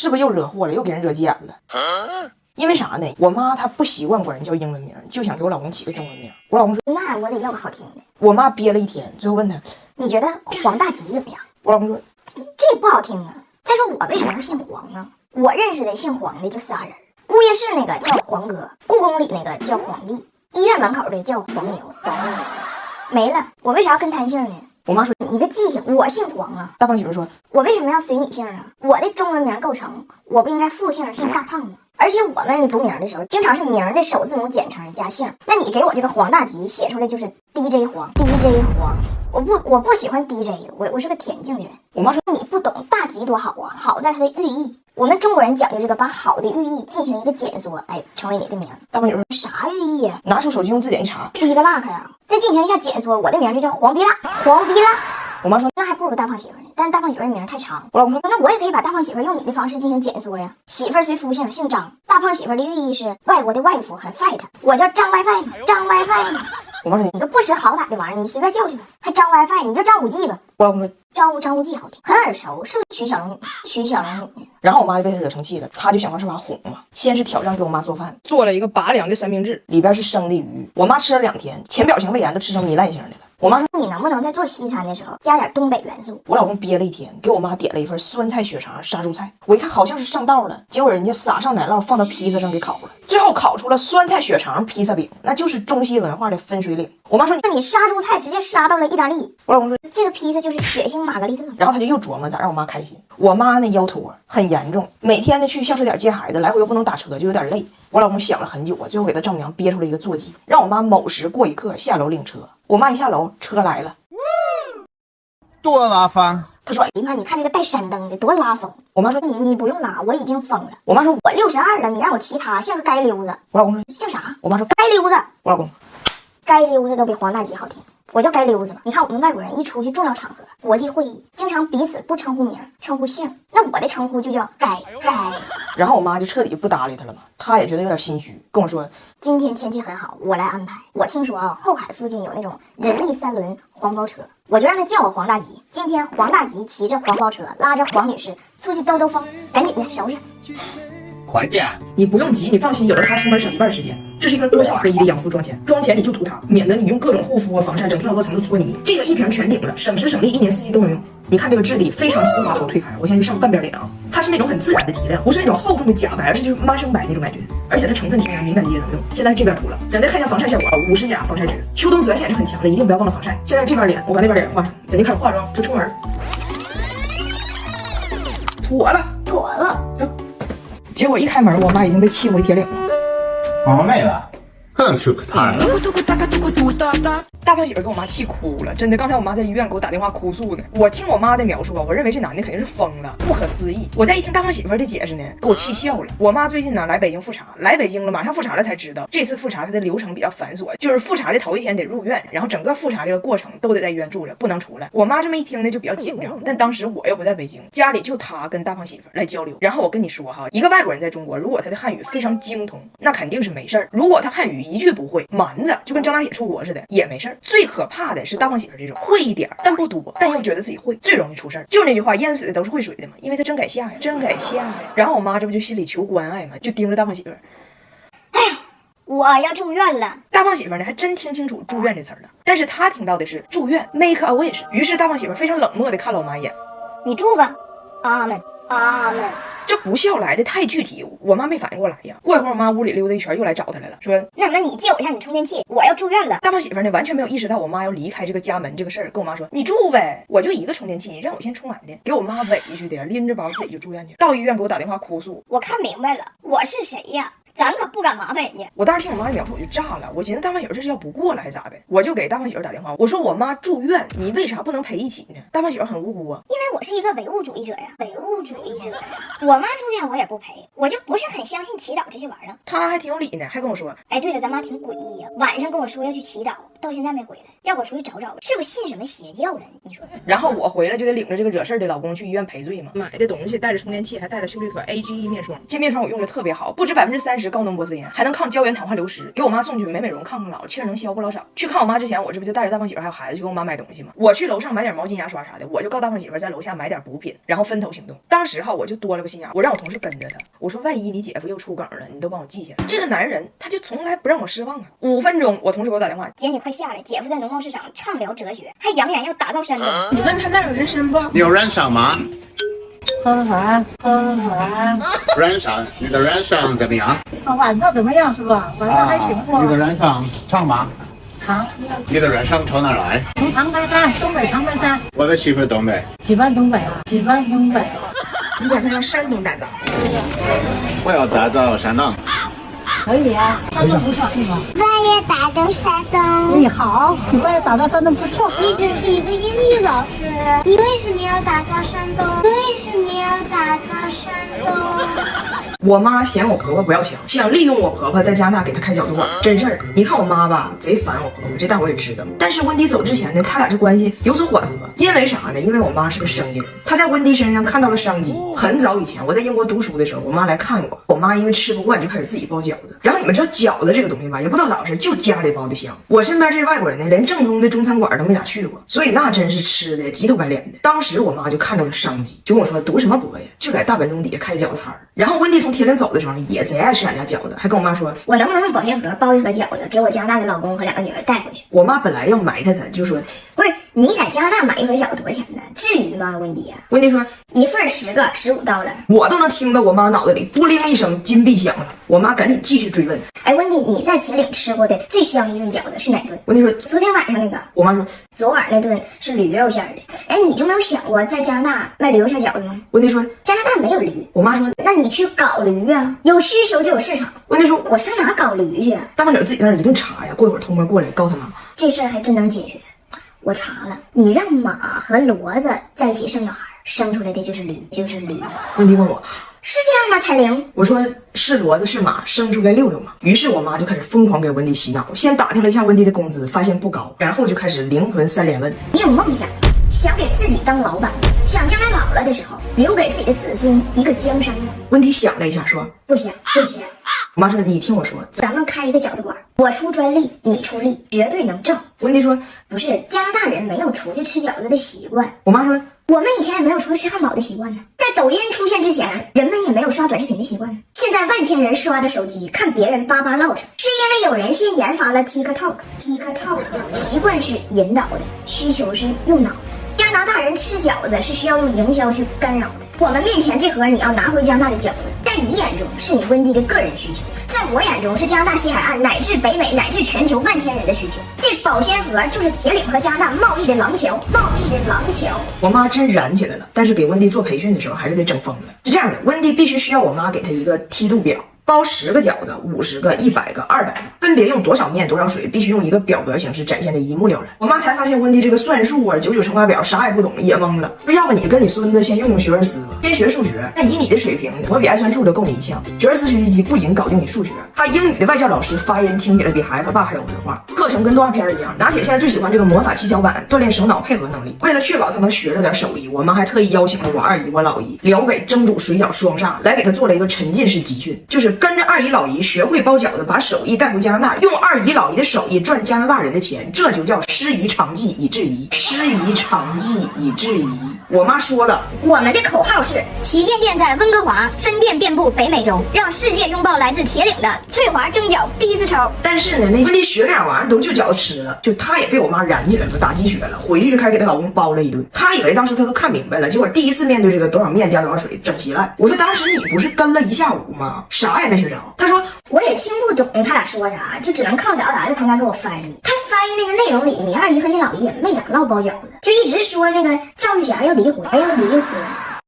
是不是又惹祸了，又给人惹急眼了？因为啥呢？我妈她不习惯管人叫英文名，就想给我老公起个中文名。我老公说，那我得要个好听的。我妈憋了一天，最后问他，你觉得黄大吉怎么样？我老公说，这不好听啊。再说我为什么要姓黄啊？我认识的姓黄的就仨人，物业室那个叫黄哥，故宫里那个叫皇帝，医院门口的叫黄牛，没了。我为啥要跟他姓呢？我妈说，你个记性，我姓黄啊。大胖媳妇说，我为什么要随你姓啊？我的中文名构成，我不应该复姓姓大胖吗？而且我们读名的时候，经常是名的首字母简称加姓。那你给我这个黄大吉写出来就是 DJ 黄。我不喜欢 DJ， 我是个田径的人。我妈说，你不懂大吉多好啊，好在它的寓意。我们中国人讲究这个，把好的寓意进行一个简缩，成为你的名。大胖媳妇说，啥寓意啊？拿出手机用字典一查，一个 luck 呀，再进行一下简缩，我的名就叫黄逼辣，黄逼辣。我妈说，那还不如大胖媳妇呢，但大胖媳妇的名太长。我老公说，那我也可以把大胖媳妇用你的方式进行简缩呀。媳妇随夫姓，姓张。大胖媳妇的寓意是外国的外夫很 fight， 我叫张 WiFi 嘛，张 WiFi 嘛。我妈说，你个不识好歹的玩意儿，你随便叫去吧，还张 WiFi， 你叫张无忌吧。我老公说，张无忌好听，很耳熟，是不是娶小龙女？娶小龙女。然后我妈就被他惹生气了，他就想方设法哄嘛。先是挑战给我妈做饭，做了一个拔凉的三明治，里边是生的鱼。我妈吃了2天，浅表性胃炎都吃成糜烂型的了。我妈说，你能不能在做西餐的时候加点东北元素？我老公憋了一天，给我妈点了一份酸菜血肠杀猪菜。我一看好像是上道了，结果人家撒上奶酪放到披萨上给烤了，最后烤出了酸菜血肠披萨饼，那就是中西文化的分水岭。我妈说，那你杀猪菜直接杀到了意大利。我老公说，这个披萨就是血腥玛格丽特。然后他就又琢磨咋让我妈开心。我妈那腰托很严重，每天呢去校车点接孩子，来回又不能打车，就有点累。我老公想了很久啊，最后给他丈母娘憋出了一个坐骑，让我妈某时过一刻下楼领车。我妈一下楼，车来了，多拉风。他说，哎妈，你看这个带山灯的多拉风。我妈说，你不用拉，我已经疯了。我妈说，我62了，你让我骑它像个街溜子。我老公说，像啥？我妈说，街溜子。我老公，街溜子都比黄大吉好听。我叫街溜子嘛。你看我们外国人一出去重要场合、国际会议，经常彼此不称呼名，称呼姓。那我的称呼就叫街。然后我妈就彻底不搭理他了嘛，她也觉得有点心虚，跟我说，今天天气很好，我来安排。我听说啊，后海附近有那种人力3轮黄包车，我就让他叫我黄大吉。今天黄大吉骑着黄包车，拉着黄女士出去兜兜风，赶紧的收拾。还价，你不用急，你放心，有了它出门省1半时间。这是一瓶多效合一的养肤妆前，妆前你就涂它，免得你用各种护肤防晒，整天好多层都搓泥。这个一瓶全顶了，省时省力，1年4季都能用。你看这个质地非常丝滑好推开，我现在就上半边脸啊，它是那种很自然的提亮，不是那种厚重的假白，而是就是妈生白那种感觉。而且它成分天然，敏感肌也能用。现在是这边涂了，咱再看一下防晒效果啊，50加防晒值，秋冬紫外线是很强的，一定不要忘了防晒。现在这边脸，我把那边脸画上，咱就开始化妆，就出门。妥了，走。结果一开门，我妈已经被气回铁岭了。好妹子，可能去可谈了。大胖媳妇给我妈气哭了，真的。刚才我妈在医院给我打电话哭诉呢。我听我妈的描述啊，我认为这男的肯定是疯了，不可思议。我再一听大胖媳妇的解释呢，给我气笑了。我妈最近呢来北京复查，来北京了，马上复查了才知道，这次复查它的流程比较繁琐，就是复查的头1天得入院，然后整个复查这个过程都得在医院住着，不能出来。我妈这么一听呢就比较紧张，但当时我又不在北京，家里就她跟大胖媳妇来交流。然后我跟你说哈，一个外国人在中国，如果他的汉语非常精通，那肯定是没事儿；如果他汉语一句不会，蛮子就跟张大野出国似的，也没事儿。最可怕的是大胖媳妇这种会一点但不多，但又觉得自己会，最容易出事儿。就是那句话，淹死的都是会水的嘛，因为他真该下呀，真该下呀。然后我妈这不就心里求关爱嘛，就盯着大胖媳妇。哎，我要住院了。大胖媳妇呢还真听清楚住院这词儿了，但是她听到的是住院 make a wish。于是大胖媳妇非常冷漠的看了我妈一眼，你住吧，阿门阿门。这不孝来的太具体，我妈没反应过来呀。过一会儿我妈屋里溜达一圈，又来找她来了，说那什么，你借我一下你充电器，我要住院了。大胖媳妇呢完全没有意识到我妈要离开这个家门这个事儿，跟我妈说你住呗，我就一个充电器，你让我先充完的。给我妈委屈的拎着包自己就住院去，到医院给我打电话哭诉。我看明白了，我是谁呀？咱可不敢麻烦人家。我当时听我妈的描述我就炸了，我寻思大胖媳妇这是要不过了还是咋的？我就给大胖媳妇打电话，我说我妈住院，你为啥不能陪一起呢？大胖媳妇很无辜啊，因为我是一个唯物主义者呀，唯物主义者。我妈住院我也不陪，我就不是很相信祈祷这些玩意儿。她还挺有理呢，还跟我说，哎，对了，咱妈挺诡异呀，晚上跟我说要去祈祷，到现在没回来，要我出去找找，是不是信什么邪教了？你说？然后我回来就得领着这个惹事儿的老公去医院赔罪嘛。买的东西带着充电器，还带了秀丽可 AGE 面霜，这面霜我用的特别好，不止30%时高浓波斯盐，还能抗胶原糖化流失，给我妈送去美容抗老，气儿能消不老少。去看我妈之前，我这不就带着大胖媳妇还有孩子去给我妈买东西吗？我去楼上买点毛巾牙刷啥的，我就告大胖媳妇在楼下买点补品，然后分头行动。当时我就多了个心眼，我让我同事跟着他，我说万一你姐夫又出梗了，你都帮我记下来。这个男人他就从来不让我失望啊。5分钟，我同事给我打电话，姐你快下来，姐夫在农贸市场畅聊哲学，还扬言要打造山东。你问他那有人参不？你有人参吗？喝啥？人参，你的人参怎么样？晚上怎么样是吧？晚上还行吧。你的人参长吗？长。你的人参从哪来？从长白山，东北长白山。我的媳妇东北。喜欢东北啊，喜欢东北。你管他叫山东打造。我要打造山东。可以啊，山东不错是吧？我也打造山东。好，你把打造山东不错。你只是一个英语老师，你为什么要打造山东？为什么要打造山东？我妈嫌我婆婆不要强，想利用我婆婆在加拿大给她开饺子馆，真事儿。你看我妈吧，贼烦我婆婆，这大伙也知道。但是温迪走之前呢，他俩这关系有所缓和，因为啥呢？因为我妈是个生意人，她在温迪身上看到了商机。很早以前我在英国读书的时候，我妈来看我，我妈因为吃不惯就开始自己包饺子。然后你们知道饺子这个东西吧，也不知道咋回事，就家里包的香。我身边这些外国人呢，连正宗的中餐馆都没咋去过，所以那真是吃的急头白脸的。当时我妈就看到了商机，就跟我说读什么博呀，就在大本钟底下开饺子摊儿。然后温迪从铁岭走的时候呢，也贼爱吃俺家饺子，还跟我妈说，我能不能用保鲜盒包一盒饺子，给我加拿大的老公和2个女儿带回去？我妈本来要埋汰他，就说不是，你在加拿大买一盒饺子多少钱呢？至于吗，温迪啊？温迪说一份10个15刀了。我都能听到我妈脑袋里不灵一声金币响了。我妈赶紧继续追问，哎，温迪，你在铁岭吃过的最香一顿饺子是哪顿？温迪说昨天晚上那个。我妈说昨晚那顿是驴肉馅的。哎，你就没有想过在加拿大卖驴肉馅饺子吗？温迪说加拿大没有驴。我妈说那你去搞驴啊，有需求就有市场。温迪说我上哪搞驴去啊？大胖婶自己在那一顿查呀，过一会儿偷摸过来告他妈。这事儿还真能解决。我查了，你让马和骡子在一起生小孩，生出来的就是驴，就是驴。温迪问我是这样吗？彩玲，我说是骡子是马，生出来溜溜嘛。于是我妈就开始疯狂给温迪洗脑，先打听了一下温迪的工资，发现不高，然后就开始灵魂3连问。你有梦想，想给自己当老板，想将来老了的时候留给自己的子孙一个江山吗？温迪想了一下说不想不想。我妈说你听我说，咱们开一个饺子馆，我出专利，你出力，绝对能挣。温迪说不是，加拿大人没有出去吃饺子的习惯。我妈说我们以前也没有出去吃汉堡的习惯呢。在抖音出现之前，人们也没有刷短视频的习惯呢。现在万千人刷着手机看别人叭叭唠着，是因为有人先研发了 TikTok， 习惯是引导的，需求是用脑的。加拿大人吃饺子是需要用营销去干扰的。我们面前这盒你要拿回加拿大的饺子，在你眼中是你温迪的个人需求，在我眼中是加拿大西海岸乃至北美乃至全球万千人的需求。这保鲜盒就是铁岭和加拿大贸易的廊桥，我妈真燃起来了，但是给温迪做培训的时候还是给整疯了。是这样的，温迪必须需要我妈给他一个梯度表，包10个饺子、50个、100个、200个，分别用多少面多少水，必须用一个表格形式展现的一目了然。我妈才发现温迪这个算术啊、99乘法表啥也不懂，也懵了。说要不你跟你孙子先用学而思吧，先学数学。那以你的水平，我比爱算数都够你一项。学而思学习机不仅搞定你数学，他英语的外教老师发音听起来比孩子他爸还有文化。课程跟动画片一样，拿铁现在最喜欢这个魔法七巧板，锻炼手脑配合能力。为了确保他能学着点手艺，我妈还特意邀请了我2姨、我老姨辽北蒸煮水饺双煞来给他做了一个沉浸式集训，就是跟着2姨老姨学会包饺子，把手艺带回加拿大，用2姨老姨的手艺赚加拿大人的钱，这就叫师夷长技以制夷。师夷长技以制夷。我妈说了，我们的口号是旗舰店在温哥华，分店遍布北美洲，让世界拥抱来自铁岭的翠华蒸饺第1次抽。但是呢，那温迪学2玩意儿都就饺子吃了，就她也被我妈燃起来了，打鸡血了，回去就开始给她老公包了一顿。她以为当时她都看明白了，结果第一次面对这个多少面加多少水整稀烂。我说当时你不是跟了1下午吗？啥也没学着。她说我也听不懂他俩说啥，就只能靠饺子达在旁边给我翻译。他翻译那个内容里，你2姨和你老姨也没咋唠包饺子，就一直说那个赵玉霞要离婚，